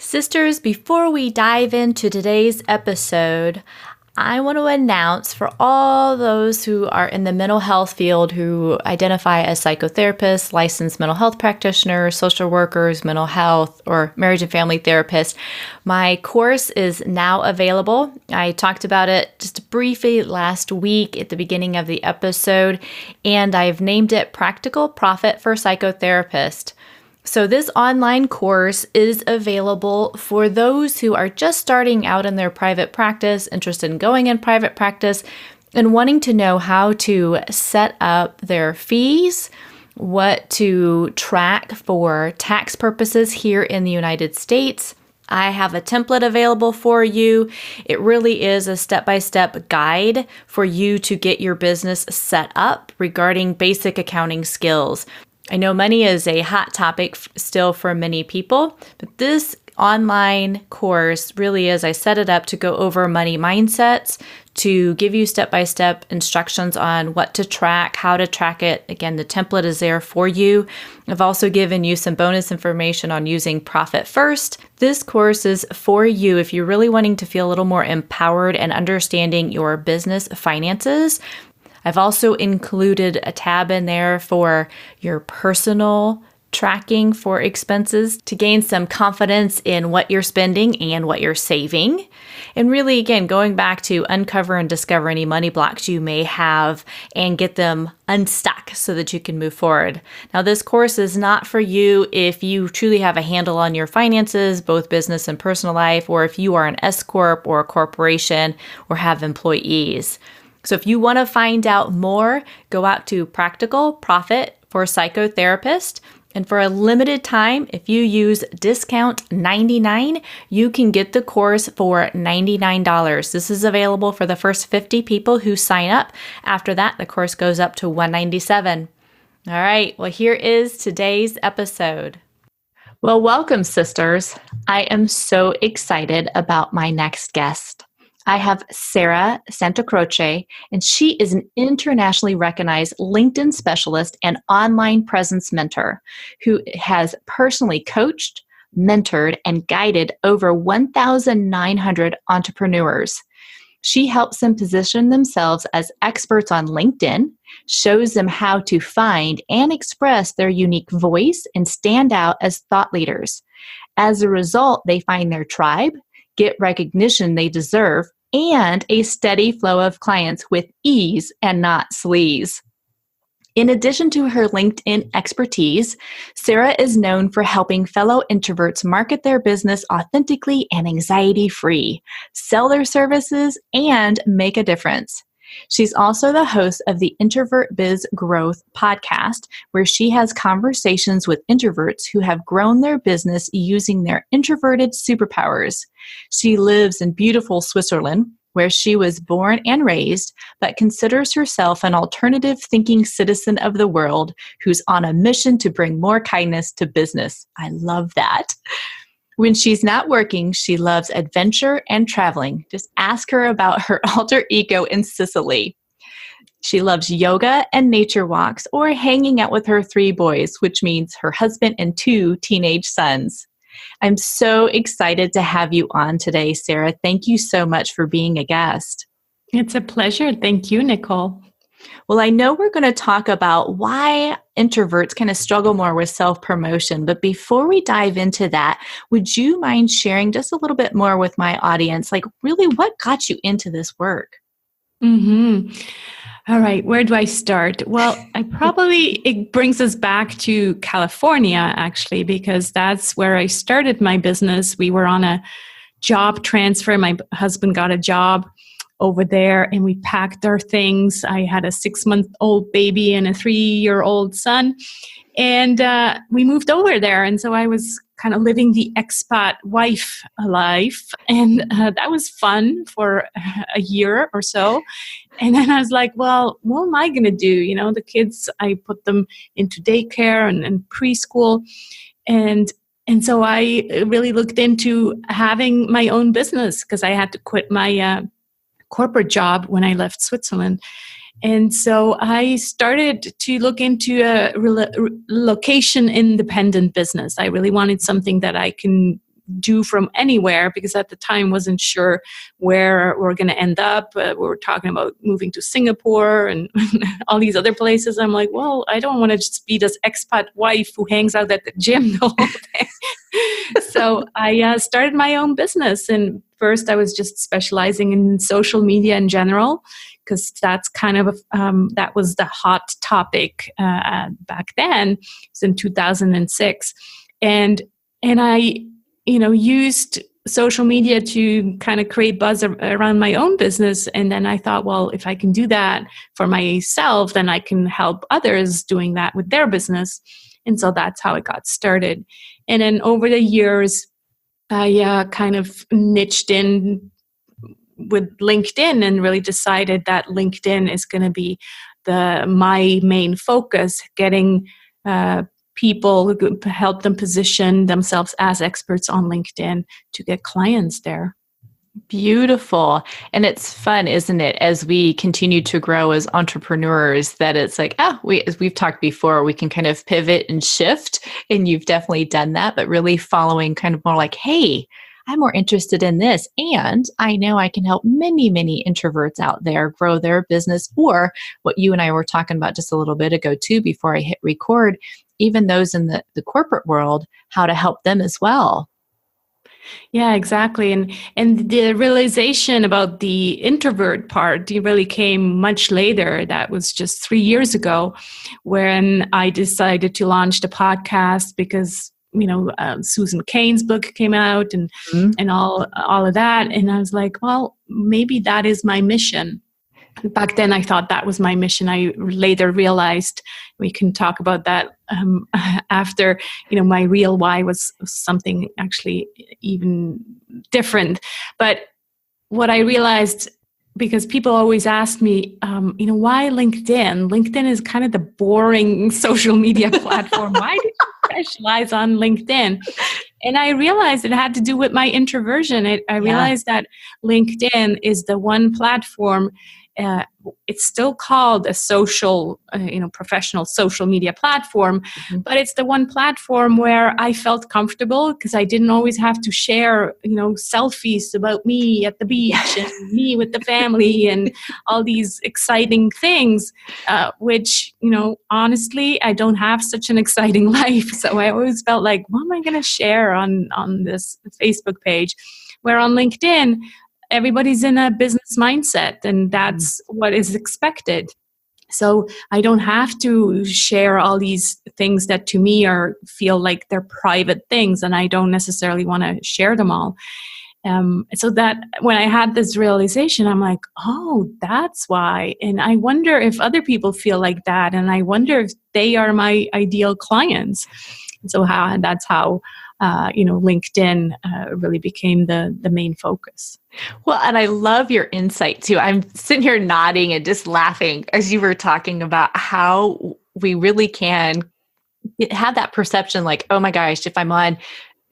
Sisters, before we dive into today's episode, I want to announce for all those who are in the mental health field who identify as psychotherapists, licensed mental health practitioners, social workers, mental health, or marriage and family therapists, my course is now available. I talked about it just briefly last week at the beginning of the episode, and I've named it Practical Profit for Psychotherapists. So this online course is available for those who are just starting out in their private practice, interested in going in private practice, and wanting to know how to set up their fees, what to track for tax purposes here in the United States. I have a template available for you. It really is a step-by-step guide for you to get your business set up regarding basic accounting skills. I know money is a hot topic still for many people, but this online course really is, I set it up to go over money mindsets, to give you step-by-step instructions on what to track, how to track it. Again, the template is there for you. I've also given you some bonus information on using Profit First. This course is for you if you're really wanting to feel a little more empowered and understanding your business finances. I've also included a tab in there for your personal tracking for expenses to gain some confidence in what you're spending and what you're saving. And really, again, going back to uncover and discover any money blocks you may have and get them unstuck so that you can move forward. Now, this course is not for you if you truly have a handle on your finances, both business and personal life, or if you are an S Corp or a corporation or have employees. So if you want to find out more, go out to Practical Profit for Psychotherapist. And for a limited time, if you use discount 99, you can get the course for $99. This is available for the first 50 people who sign up. After that, the course goes up to $197. All right, well, here is today's episode. Well, welcome, sisters. I am so excited about my next guest. I have Sarah Santacroce, and she is an internationally recognized LinkedIn specialist and online presence mentor who has personally coached, mentored, and guided over 1,900 entrepreneurs. She helps them position themselves as experts on LinkedIn, shows them how to find and express their unique voice, and stand out as thought leaders. As a result, they find their tribe, get recognition they deserve, and a steady flow of clients with ease and not sleaze. In addition to her LinkedIn expertise, Sarah is known for helping fellow introverts market their business authentically and anxiety-free, sell their services, and make a difference. She's also the host of the Introvert Biz Growth podcast, where she has conversations with introverts who have grown their business using their introverted superpowers. She lives in beautiful Switzerland, where she was born and raised, but considers herself an alternative thinking citizen of the world who's on a mission to bring more kindness to business. I love that. When she's not working, she loves adventure and traveling. Just ask her about her alter ego in Sicily. She loves yoga and nature walks or hanging out with her 3 boys, which means her husband and 2 teenage sons. I'm so excited to have you on today, Sarah. Thank you so much for being a guest. It's a pleasure. Thank you, Nicole. Well, I know we're going to talk about why introverts kind of struggle more with self-promotion, but before we dive into that, would you mind sharing just a little bit more with my audience, like really what got you into this work? All right, where do I start? Well, it brings us back to California, actually, because that's where I started my business. We were on a job transfer. My husband got a job over there and we packed our things. I had a 6-month-old baby and a 3-year-old son. And we moved over there. And so I was kind of living the expat wife life. And that was fun for a year or so. And then I was like, well, what am I going to do? You know, the kids, I put them into daycare and preschool. And so I really looked into having my own business because I had to quit my corporate job when I left Switzerland. And so I started to look into a location independent business. I really wanted something that I can do from anywhere, because at the time wasn't sure where we're going to end up. We were talking about moving to Singapore and all these other places. I'm like, well, I don't want to just be this expat wife who hangs out at the gym the whole day. So I started my own business. And first I was just specializing in social media in general, because that's kind of, that was the hot topic back then. It was in 2006. And I, used social media to kind of create buzz around my own business. And then I thought, well, if I can do that for myself, then I can help others doing that with their business. And so that's how it got started. And then over the years, I kind of niched in with LinkedIn and really decided that LinkedIn is going to be my main focus, getting people who help them position themselves as experts on LinkedIn to get clients there. Beautiful. And it's fun, isn't it, as we continue to grow as entrepreneurs, that it's like, as we've talked before, we can kind of pivot and shift. And you've definitely done that, but really following kind of more like, hey, I'm more interested in this. And I know I can help many, many introverts out there grow their business, or what you and I were talking about just a little bit ago too, before I hit record, even those in the corporate world, how to help them as well. Yeah, exactly. And the realization about the introvert part, it really came much later. That was just 3 years ago when I decided to launch the podcast, because Susan Cain's book came out and all of that. And I was like, well, maybe that is my mission. Back then, I thought that was my mission. I later realized, we can talk about that after, my real why was something actually even different. But what I realized, because people always ask me, why LinkedIn? LinkedIn is kind of the boring social media platform. Why did you specialize on LinkedIn? And I realized it had to do with my introversion. I realized that LinkedIn is the one platform. It's still called a social, professional social media platform, but it's the one platform where I felt comfortable, because I didn't always have to share, selfies about me at the beach and me with the family and all these exciting things, which, honestly, I don't have such an exciting life. So I always felt like, what am I going to share on this Facebook page? Where on LinkedIn, everybody's in a business mindset, and that's what is expected. So I don't have to share all these things that to me feel like they're private things, and I don't necessarily want to share them all. So that when I had this realization, I'm like, oh, that's why. And I wonder if other people feel like that, and I wonder if they are my ideal clients. And so that's how LinkedIn really became the main focus. Well, and I love your insight too. I'm sitting here nodding and just laughing as you were talking about how we really can have that perception like, oh my gosh, if I'm on,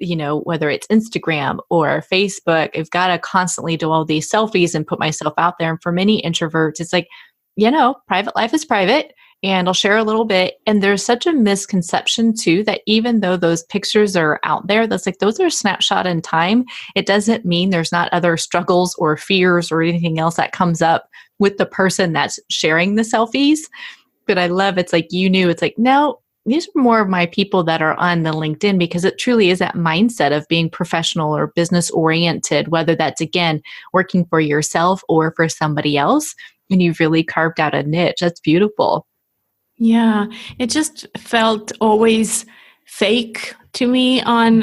whether it's Instagram or Facebook, I've got to constantly do all these selfies and put myself out there. And for many introverts, it's like, private life is private. And I'll share a little bit. And there's such a misconception too, that even though those pictures are out there, that's like, those are a snapshot in time. It doesn't mean there's not other struggles or fears or anything else that comes up with the person that's sharing the selfies. But I love, it's like, it's like, no, these are more of my people that are on the LinkedIn, because it truly is that mindset of being professional or business oriented, whether that's, again, working for yourself or for somebody else. And you've really carved out a niche. That's beautiful. Yeah, it just felt always fake to me on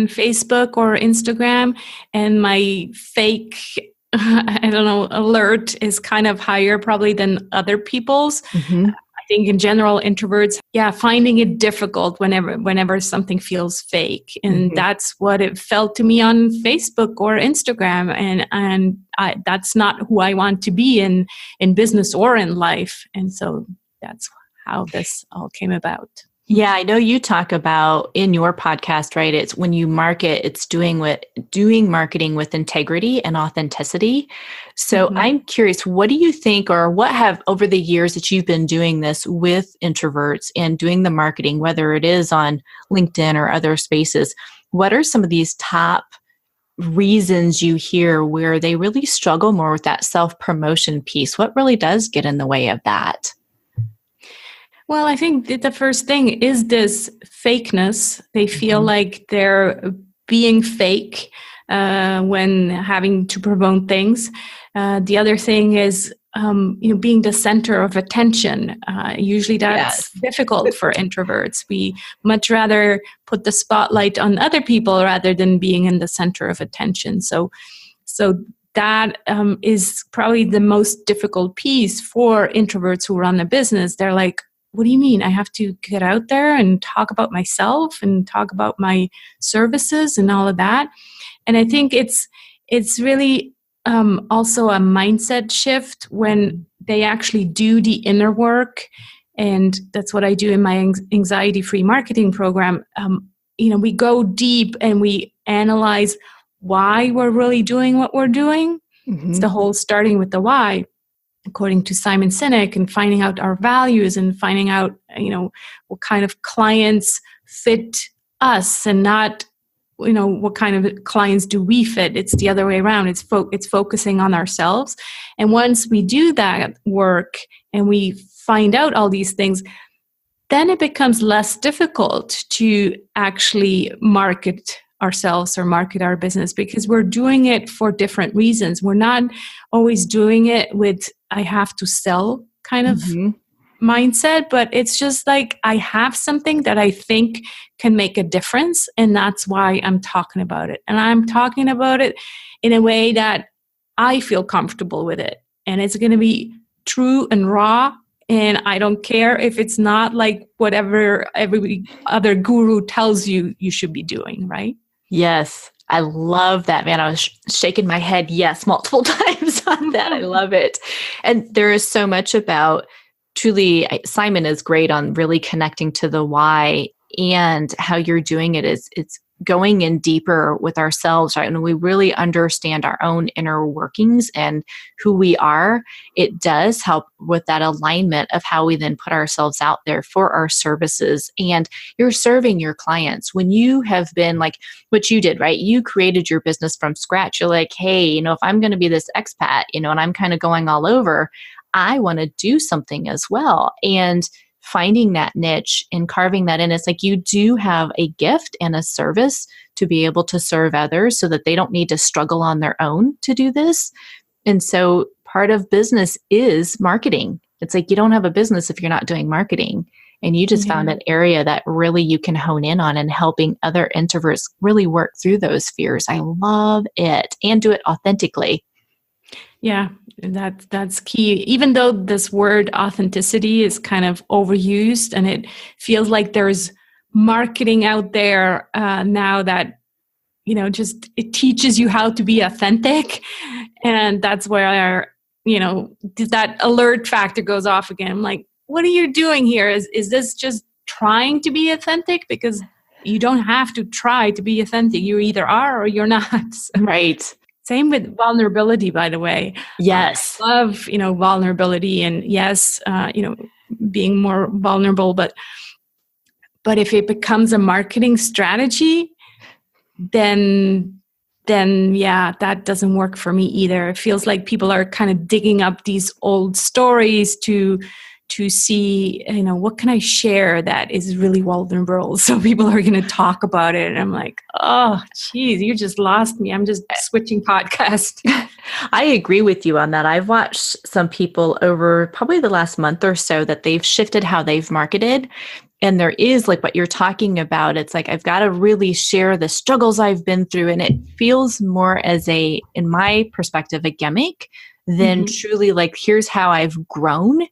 Facebook or Instagram, and my fake, alert is kind of higher probably than other people's. I think in general, introverts, finding it difficult whenever something feels fake, and that's what it felt to me on Facebook or Instagram, and that's not who I want to be in business or in life, and so that's how this all came about. Yeah, I know you talk about in your podcast, right? It's when you market, it's doing marketing with integrity and authenticity. So I'm curious, what do you think, or what have over the years that you've been doing this with introverts and doing the marketing, whether it is on LinkedIn or other spaces, what are some of these top reasons you hear where they really struggle more with that self-promotion piece? What really does get in the way of that? Well, I think that the first thing is this fakeness. They feel like they're being fake when having to promote things. The other thing is, being the center of attention. Usually that's difficult for introverts. We much rather put the spotlight on other people rather than being in the center of attention. So that is probably the most difficult piece for introverts who run a business. They're like, what do you mean? I have to get out there and talk about myself and talk about my services and all of that. And I think it's really also a mindset shift when they actually do the inner work. And that's what I do in my anxiety-free marketing program. We go deep and we analyze why we're really doing what we're doing. It's the whole starting with the why, according to Simon Sinek, and finding out our values and finding out, what kind of clients fit us and not, what kind of clients do we fit. It's the other way around. It's focusing on ourselves. And once we do that work and we find out all these things, then it becomes less difficult to actually market ourselves or market our business, because we're doing it for different reasons. We're not always doing it with I have to sell kind of mindset, but it's just like I have something that I think can make a difference, and that's why I'm talking about it. And I'm talking about it in a way that I feel comfortable with it, and it's going to be true and raw. And I don't care if it's not like whatever every other guru tells you should be doing, right? Yes. I love that, man. I was shaking my head, yes, multiple times on that. I love it. And there is so much about truly, Simon is great on really connecting to the why, and how you're doing it is it's going in deeper with ourselves, right? When we really understand our own inner workings and who we are, it does help with that alignment of how we then put ourselves out there for our services. And you're serving your clients when you have been like what you did, right? You created your business from scratch. You're like, hey, if I'm going to be this expat, and I'm kind of going all over, I want to do something as well. And finding that niche and carving that in, it's like you do have a gift and a service to be able to serve others so that they don't need to struggle on their own to do this. And so part of business is marketing. It's like you don't have a business if you're not doing marketing. And you just found an area that really you can hone in on and helping other introverts really work through those fears. I love it, and do it authentically. Yeah, that's key. Even though this word authenticity is kind of overused, and it feels like there's marketing out there now that just it teaches you how to be authentic, and that's where that alert factor goes off again. I'm like, what are you doing here? Is this just trying to be authentic? Because you don't have to try to be authentic. You either are or you're not. Right. Same with vulnerability, by the way. Yes. I love, vulnerability, and yes, being more vulnerable, but if it becomes a marketing strategy, then yeah, that doesn't work for me either. It feels like people are kind of digging up these old stories to see, what can I share that is really vulnerable, so people are going to talk about it. And I'm like, oh, geez, you just lost me. I'm just switching podcast. I agree with you on that. I've watched some people over probably the last month or so that they've shifted how they've marketed. And there is like what you're talking about. It's like, I've got to really share the struggles I've been through. And it feels more as in my perspective, a gimmick than truly like, here's how I've grown.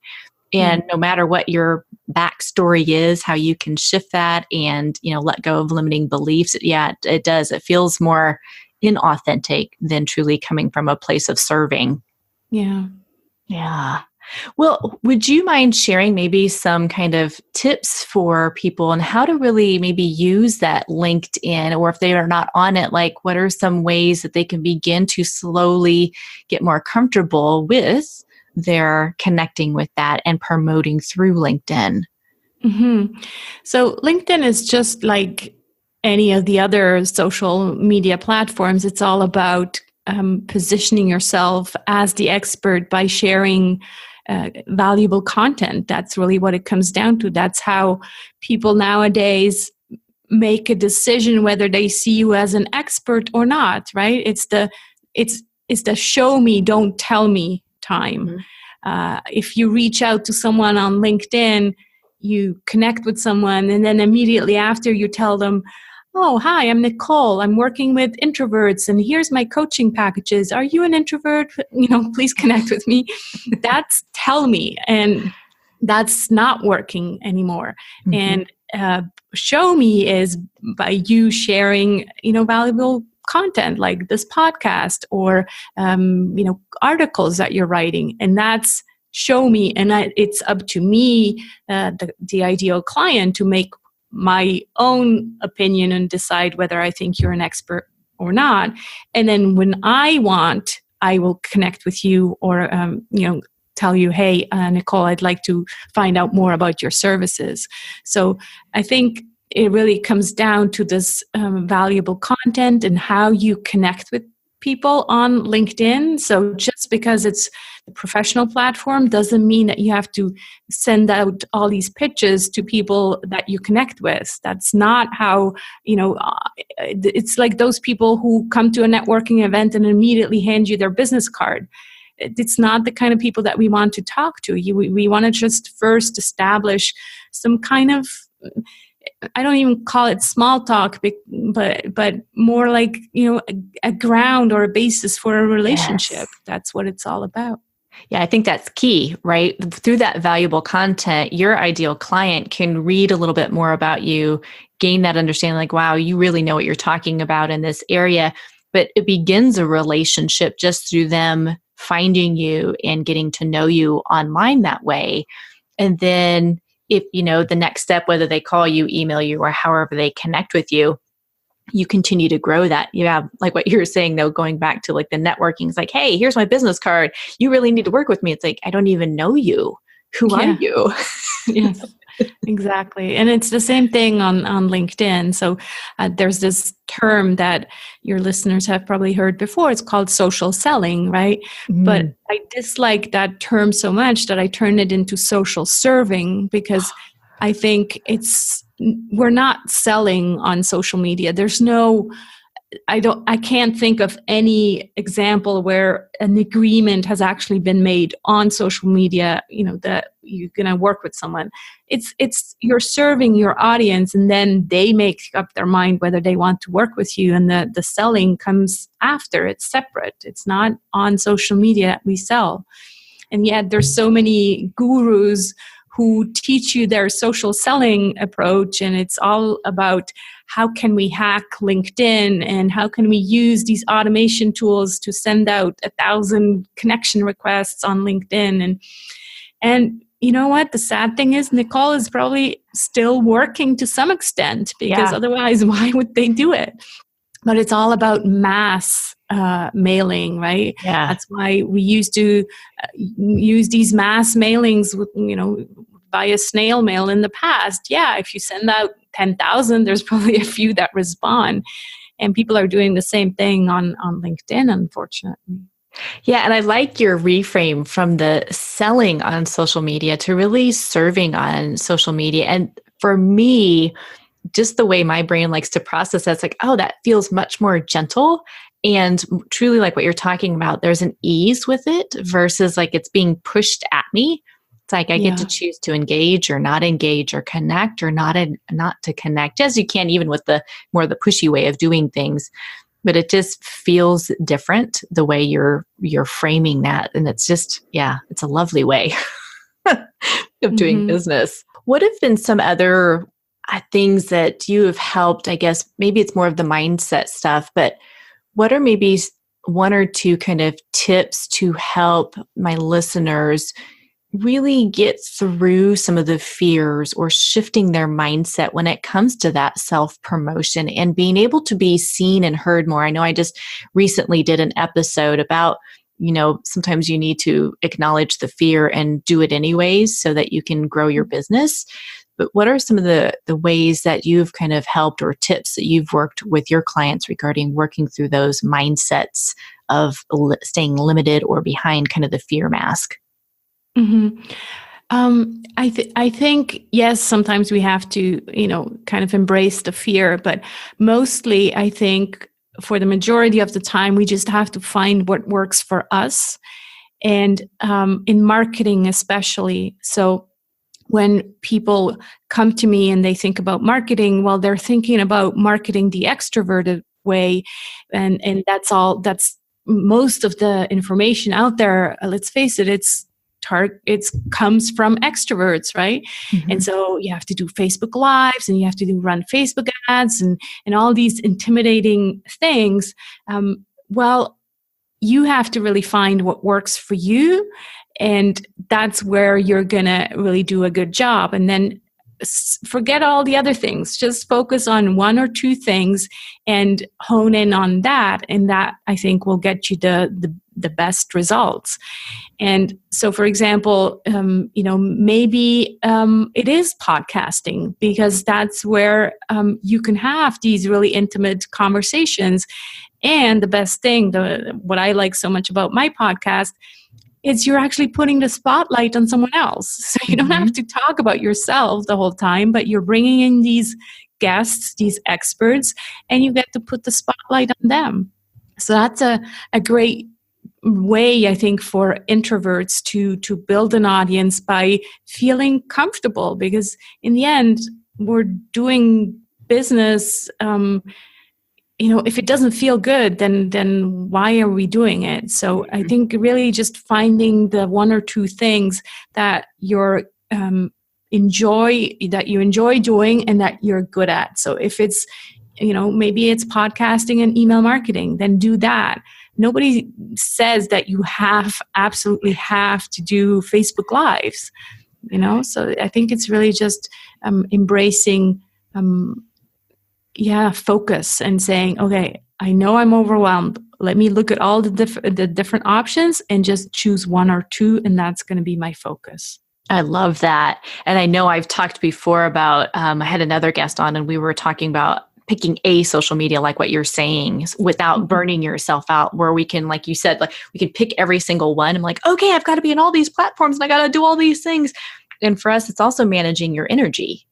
And no matter what your backstory is, how you can shift that and, let go of limiting beliefs. Yeah, it does. It feels more inauthentic than truly coming from a place of serving. Yeah. Yeah. Well, would you mind sharing maybe some kind of tips for people on how to really maybe use that LinkedIn, or if they are not on it, like what are some ways that they can begin to slowly get more comfortable with their connecting with that and promoting through LinkedIn? So LinkedIn is just like any of the other social media platforms. It's all about positioning yourself as the expert by sharing valuable content. That's really what it comes down to. That's how people nowadays make a decision whether they see you as an expert or not, right? It's the show me, don't tell me time. If you reach out to someone on LinkedIn, you connect with someone, and then immediately after you tell them, oh, hi, I'm Nicole. I'm working with introverts, and here's my coaching packages. Are you an introvert? Please connect with me. That's tell me. And that's not working anymore. And show me is by you sharing, valuable content like this podcast or, articles that you're writing. And that's show me. And it's up to me, the ideal client, to make my own opinion and decide whether I think you're an expert or not. And then when I want, I will connect with you or, tell you, hey, Nicole, I'd like to find out more about your services. So I think it really comes down to this valuable content and how you connect with people on LinkedIn. So just because it's a professional platform doesn't mean that you have to send out all these pitches to people that you connect with. That's not how, it's like those people who come to a networking event and immediately hand you their business card. It's not the kind of people that we want to talk to. We want to just first establish some kind of, I don't even call it small talk, but more like, a ground or a basis for a relationship. Yes. That's what it's all about. Yeah, I think that's key, right? Through that valuable content, your ideal client can read a little bit more about you, gain that understanding, like, wow, you really know what you're talking about in this area. But it begins a relationship just through them finding you and getting to know you online that way. And then if, the next step, whether they call you, email you, or however they connect with you, you continue to grow that. You have, like what you were saying, though, going back to like the networking, it's like, hey, here's my business card. You really need to work with me. It's like, I don't even know you. Who are you? Yes, exactly. And it's the same thing on LinkedIn. So there's this term that your listeners have probably heard before. It's called social selling, right? But I dislike that term so much that I turned it into social serving, because I think we're not selling on social media. There's I can't think of any example where an agreement has actually been made on social media, that you're going to work with someone. It's you're serving your audience, and then they make up their mind whether they want to work with you. And the selling comes after. It's separate. It's not on social media that we sell. And yet there's so many gurus who teach you their social selling approach. And it's all about how can we hack LinkedIn and how can we use these automation tools to send out 1,000 connection requests on LinkedIn. And you know what? The sad thing is Nicole is probably still working to some extent, because otherwise, why would they do it? But it's all about mass mailing, right? Yeah. That's why we used to use these mass mailings, via snail mail in the past. Yeah, if you send out 10,000, there's probably a few that respond. And people are doing the same thing on LinkedIn, unfortunately. Yeah, and I like your reframe from the selling on social media to really serving on social media. And for me, just the way my brain likes to process that's like, oh, that feels much more gentle. And truly like what you're talking about, there's an ease with it versus like it's being pushed at me. It's like I get to choose to engage or not engage or connect or not to connect, as you can even with the more the pushy way of doing things. But it just feels different the way you're framing that. And it's just, it's a lovely way of doing business. What have been some other things that you have helped? I guess maybe it's more of the mindset stuff, but what are maybe one or two kind of tips to help my listeners really get through some of the fears or shifting their mindset when it comes to that self-promotion and being able to be seen and heard more? I know I just recently did an episode about, sometimes you need to acknowledge the fear and do it anyways so that you can grow your business. But what are some of the ways that you've kind of helped, or tips that you've worked with your clients regarding working through those mindsets of staying limited or behind kind of the fear mask? hmm I think, yes, sometimes we have to, kind of embrace the fear, but mostly I think for the majority of the time, we just have to find what works for us. And in marketing, especially. So when people come to me and they think about marketing, well, they're thinking about marketing the extroverted way. And that's most of the information out there. Let's face it, it comes from extroverts, right? Mm-hmm. And so you have to do Facebook Lives and you have to run Facebook ads and all these intimidating things. Well, you have to really find what works for you. And that's where you're going to really do a good job. And then forget all the other things. Just focus on one or two things and hone in on that. And that, I think, will get you the best results. And so, for example, maybe it is podcasting, because that's where you can have these really intimate conversations. And the best thing, what I like so much about my podcast, is you're actually putting the spotlight on someone else. So you don't have to talk about yourself the whole time, but you're bringing in these guests, these experts, and you get to put the spotlight on them. So that's a great way, I think, for introverts to build an audience by feeling comfortable, because in the end, we're doing business. If it doesn't feel good, then why are we doing it? So I think really just finding the one or two things that you enjoy doing and that you're good at. So if it's, maybe it's podcasting and email marketing, then do that. Nobody says that you absolutely have to do Facebook Lives, So I think it's really just embracing focus and saying, okay, I know I'm overwhelmed. Let me look at all the different options and just choose one or two, and that's going to be my focus. I love that. And I know I've talked before about, I had another guest on and we were talking about picking a social media, like what you're saying, without burning yourself out, where we can, like you said, like we can pick every single one. I'm like, okay, I've got to be in all these platforms and I got to do all these things. And for us, it's also managing your energy.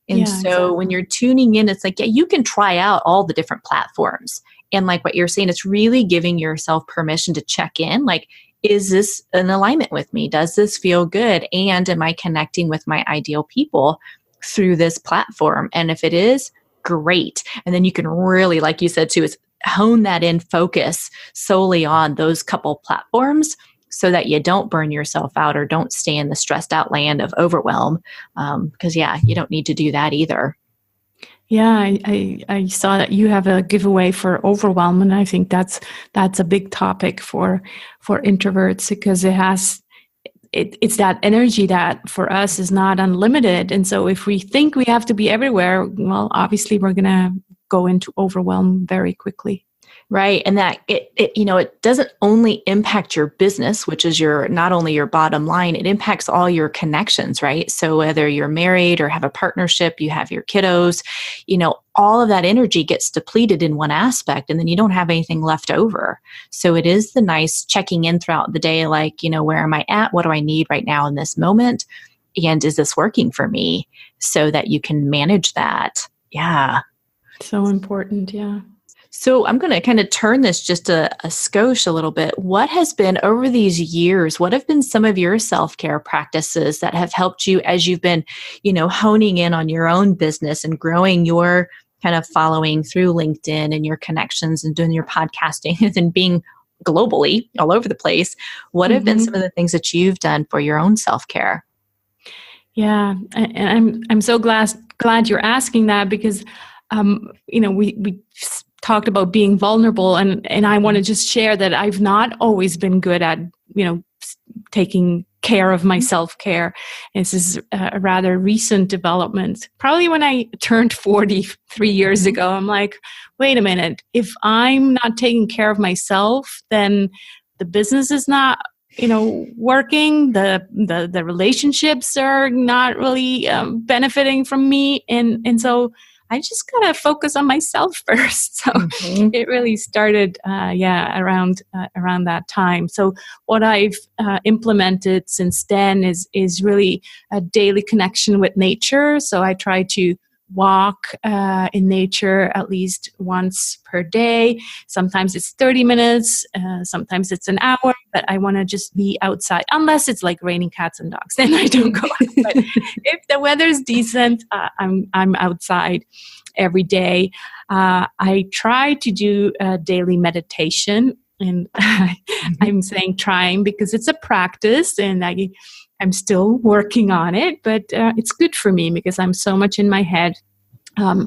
And so exactly. When you're tuning in, it's like, you can try out all the different platforms. And like what you're saying, it's really giving yourself permission to check in. Like, is this in alignment with me? Does this feel good? And am I connecting with my ideal people through this platform? And if it is, great. And then you can really, like you said too, is hone that in, focus solely on those couple platforms, so that you don't burn yourself out or don't stay in the stressed out land of overwhelm. Because you don't need to do that either. Yeah, I saw that you have a giveaway for overwhelm, and I think that's a big topic for introverts, because it's that energy that for us is not unlimited. And so if we think we have to be everywhere, well, obviously we're going to go into overwhelm very quickly. Right. And that it doesn't only impact your business, which is not only your bottom line, it impacts all your connections, right? So whether you're married or have a partnership, you have your kiddos, all of that energy gets depleted in one aspect, and then you don't have anything left over. So it is the nice checking in throughout the day, like, where am I at? What do I need right now in this moment? And is this working for me? So that you can manage that. Yeah. So important. Yeah. So I'm going to kind of turn this just a skosh a little bit. What has been over these years, what have been some of your self-care practices that have helped you as you've been, honing in on your own business and growing your kind of following through LinkedIn and your connections and doing your podcasting and being globally all over the place? What have been some of the things that you've done for your own self-care? Yeah, and I'm so glad you're asking that, because we talked about being vulnerable, and I want to just share that I've not always been good at taking care of my self-care. This is a rather recent development. Probably when I turned 40 3 years ago, I'm like, wait a minute, if I'm not taking care of myself, then the business is not working, the relationships are not really benefiting from me, and so I just gotta focus on myself first. So it really started, around that time. So what I've implemented since then is really a daily connection with nature. So I try to walk in nature at least once per day. Sometimes it's 30 minutes, sometimes it's an hour, but I want to just be outside, unless it's like raining cats and dogs, then I don't go out. But if the weather's decent, I'm outside every day. I try to do daily meditation, and I'm saying trying because it's a practice, and I'm still working on it, but it's good for me because I'm so much in my head.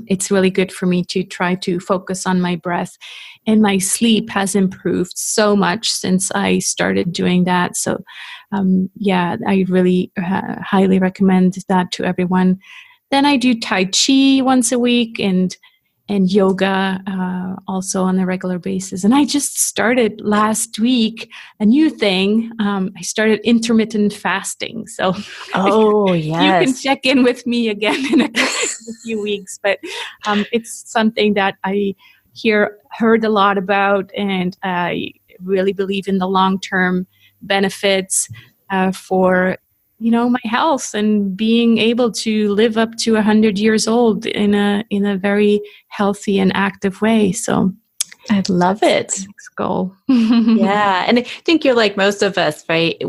It's really good for me to try to focus on my breath, and my sleep has improved so much since I started doing that. So, I really highly recommend that to everyone. Then I do Tai Chi once a week, and yoga also on a regular basis. And I just started last week a new thing. I started intermittent fasting. So you can check in with me again in a few weeks. But it's something that I heard a lot about, and I really believe in the long-term benefits for my health and being able to live up to 100 years old in a very healthy and active way. So I love it. Next goal. Yeah. And I think you're like most of us, right?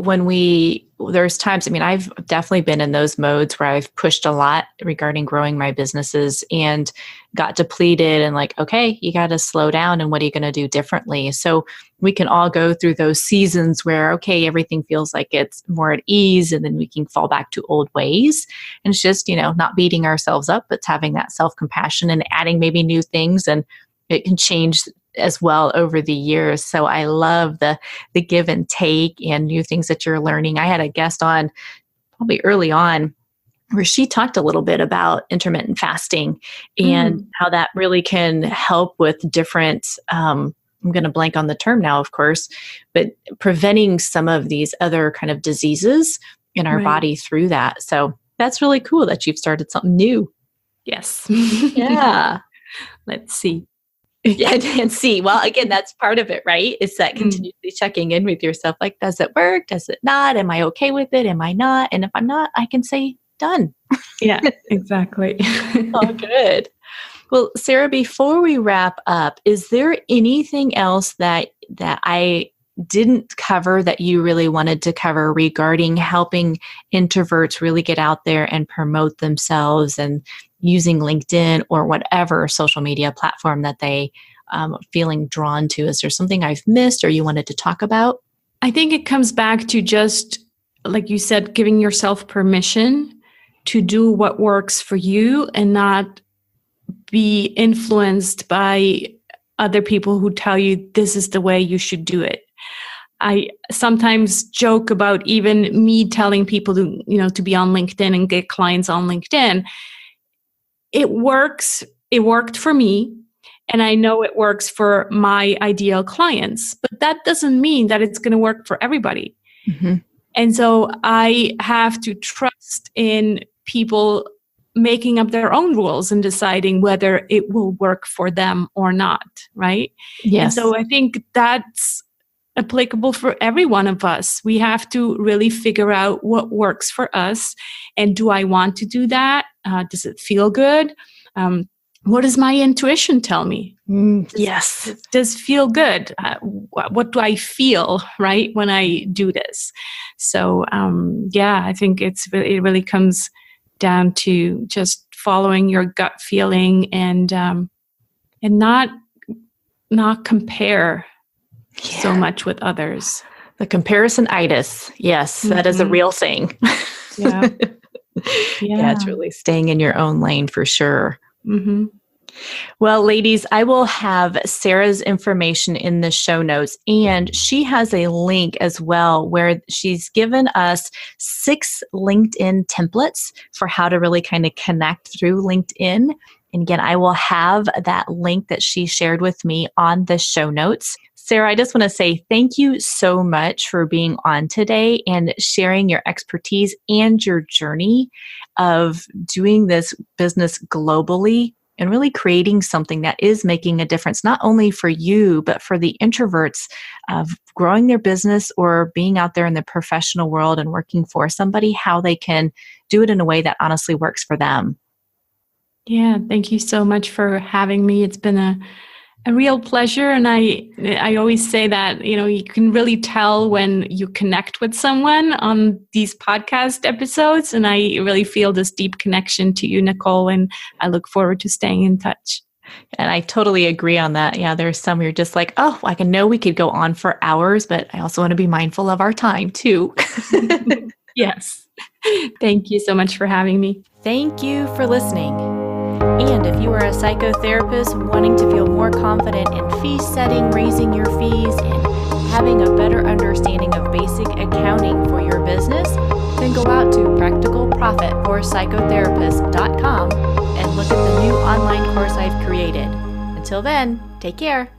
There's times, I've definitely been in those modes where I've pushed a lot regarding growing my businesses and got depleted and like, okay, you got to slow down, and what are you going to do differently? So we can all go through those seasons where, okay, everything feels like it's more at ease, and then we can fall back to old ways. And it's just, not beating ourselves up, but having that self-compassion and adding maybe new things, and it can change as well over the years. So I love the give and take and new things that you're learning. I had a guest on probably early on where she talked a little bit about intermittent fasting and how that really can help with different, I'm going to blank on the term now, of course, but preventing some of these other kind of diseases in our body through that. So that's really cool that you've started something new. Yes. Yeah. Let's see. Yeah, and see. Well, again, that's part of it, right? It's that continuously checking in with yourself. Like, does it work? Does it not? Am I okay with it? Am I not? And if I'm not, I can say done. Yeah, exactly. Oh, good. Well, Sarah, before we wrap up, is there anything else that I didn't cover that you really wanted to cover regarding helping introverts really get out there and promote themselves and using LinkedIn or whatever social media platform that they are feeling drawn to? Is there something I've missed or you wanted to talk about? I think it comes back to just, like you said, giving yourself permission to do what works for you and not be influenced by other people who tell you this is the way you should do it. I sometimes joke about even me telling people to be on LinkedIn and get clients on LinkedIn. It works. It worked for me. And I know it works for my ideal clients, but that doesn't mean that it's going to work for everybody. Mm-hmm. And so I have to trust in people making up their own rules and deciding whether it will work for them or not, right? Yes. And so I think that's applicable for every one of us. We have to really figure out what works for us. And do I want to do that? Does it feel good? What does my intuition tell me? Yes. Does feel good? What do I feel, right, when I do this? So, I think it really comes down to just following your gut feeling and not compare so much with others. The comparison-itis. Yes, that is a real thing. Yeah. Yeah, it's really staying in your own lane for sure. Mm-hmm. Well, ladies, I will have Sarah's information in the show notes, and she has a link as well where she's given us 6 LinkedIn templates for how to really kind of connect through LinkedIn. And again, I will have that link that she shared with me on the show notes. Sarah, I just want to say thank you so much for being on today and sharing your expertise and your journey of doing this business globally and really creating something that is making a difference, not only for you, but for the introverts of growing their business or being out there in the professional world and working for somebody, how they can do it in a way that honestly works for them. Yeah, thank you so much for having me. It's been a real pleasure. And I always say that, you can really tell when you connect with someone on these podcast episodes. And I really feel this deep connection to you, Nicole, and I look forward to staying in touch. And I totally agree on that. Yeah, there's some you're just like, oh, I can know we could go on for hours, but I also want to be mindful of our time too. Yes. Thank you so much for having me. Thank you for listening. And if you are a psychotherapist wanting to feel more confident in fee setting, raising your fees, and having a better understanding of basic accounting for your business, then go out to practicalprofitforpsychotherapists.com and look at the new online course I've created. Until then, take care.